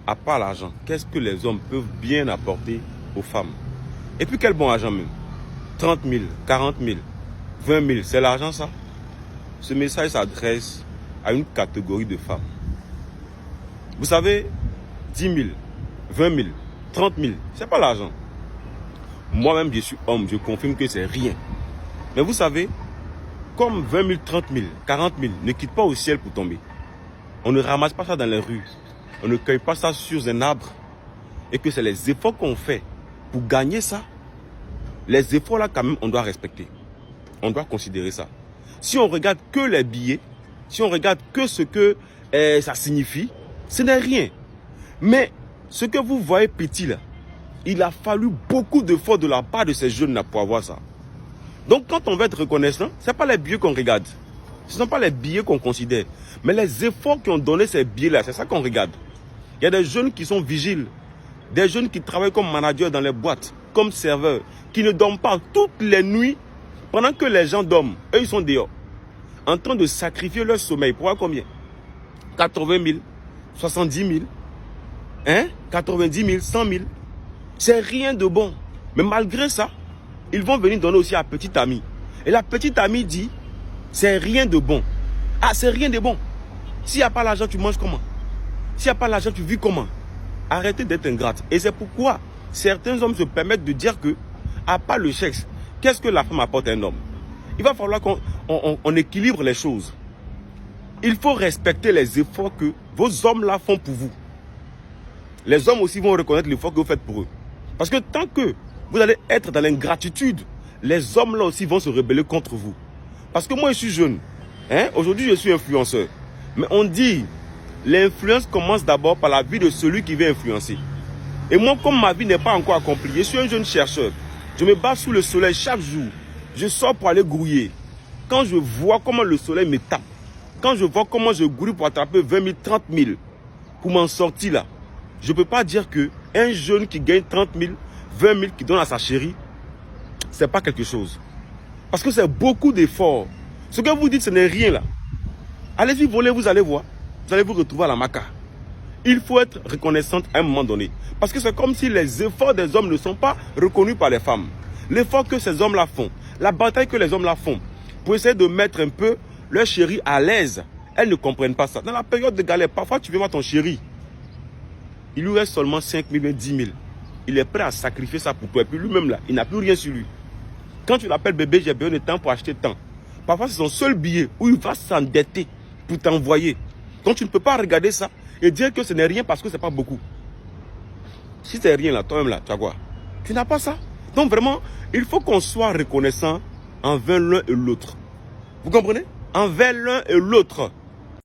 à part l'argent, qu'est-ce que les hommes peuvent bien apporter aux femmes? Et puis quel bon argent même? 30 000, 40 000, 20 000, c'est l'argent ça? Ce message s'adresse à une catégorie de femmes. Vous savez, 10 000, 20 000, 30 000, c'est pas l'argent. Moi-même, je suis homme, je confirme que c'est rien. Mais vous savez, comme 20 000, 30 000, 40 000 ne quittent pas au ciel pour tomber. On ne ramasse pas ça dans les rues. On ne cueille pas ça sur un arbre. Et que c'est les efforts qu'on fait pour gagner ça. Les efforts là, quand même, on doit respecter. On doit considérer ça. Si on regarde que les billets, si on regarde que ce que ça signifie, ce n'est rien. Mais ce que vous voyez petit là, il a fallu beaucoup d'efforts de la part de ces jeunes là pour avoir ça. Donc quand on veut être reconnaissant, ce n'est pas les billets qu'on regarde. Ce ne sont pas les billets qu'on considère. Mais les efforts qui ont donné ces billets là, c'est ça qu'on regarde. Il y a des jeunes qui sont vigiles. Des jeunes qui travaillent comme managers dans les boîtes, comme serveurs, qui ne dorment pas toutes les nuits pendant que les gens dorment. Eux, ils sont dehors, en train de sacrifier leur sommeil. Pour voir combien? 80 000, 70 000, 90 000, 100 000. C'est rien de bon. Mais malgré ça, ils vont venir donner aussi à petite amie. Et la petite amie dit, c'est rien de bon. Ah, c'est rien de bon. S'il n'y a pas l'argent, tu manges comment? S'il n'y a pas l'argent, tu vis comment? Arrêtez d'être ingrate. Et c'est pourquoi certains hommes se permettent de dire que, à part le sexe, qu'est-ce que la femme apporte à un homme? Il va falloir qu'on équilibre les choses. Il faut respecter les efforts que vos hommes-là font pour vous. Les hommes aussi vont reconnaître l'effort que vous faites pour eux. Parce que tant que vous allez être dans l'ingratitude, les hommes-là aussi vont se rebeller contre vous. Parce que moi, je suis jeune. Aujourd'hui, je suis influenceur. Mais on dit, l'influence commence d'abord par la vie de celui qui veut influencer. Et moi, comme ma vie n'est pas encore accomplie, je suis un jeune chercheur. Je me bats sous le soleil chaque jour. Je sors pour aller grouiller. Quand je vois comment le soleil me tape, quand je vois comment je grouille pour attraper 20 000, 30 000, pour m'en sortir là, je ne peux pas dire qu'un jeune qui gagne 30 000, 20 000, qui donne à sa chérie, ce n'est pas quelque chose. Parce que c'est beaucoup d'efforts. Ce que vous dites, ce n'est rien là. Allez-y voler, vous allez voir. Vous allez vous retrouver à la maca. Il faut être reconnaissante à un moment donné. Parce que c'est comme si les efforts des hommes ne sont pas reconnus par les femmes. L'effort que ces hommes-là font, la bataille que les hommes-là font, pour essayer de mettre un peu leur chérie à l'aise, elles ne comprennent pas ça. Dans la période de galère, parfois tu viens voir ton chéri. Il lui reste seulement 5 000, 10 000. Il est prêt à sacrifier ça pour toi. Et puis lui-même là, il n'a plus rien sur lui. Quand tu l'appelles bébé, j'ai besoin de temps pour acheter temps. Parfois c'est son seul billet où il va s'endetter pour t'envoyer. Donc tu ne peux pas regarder ça et dire que ce n'est rien parce que ce n'est pas beaucoup. Si c'est rien là, toi-même là, tu as quoi? Tu n'as pas ça. Donc vraiment, il faut qu'on soit reconnaissant envers l'un et l'autre. Vous comprenez? Envers l'un et l'autre.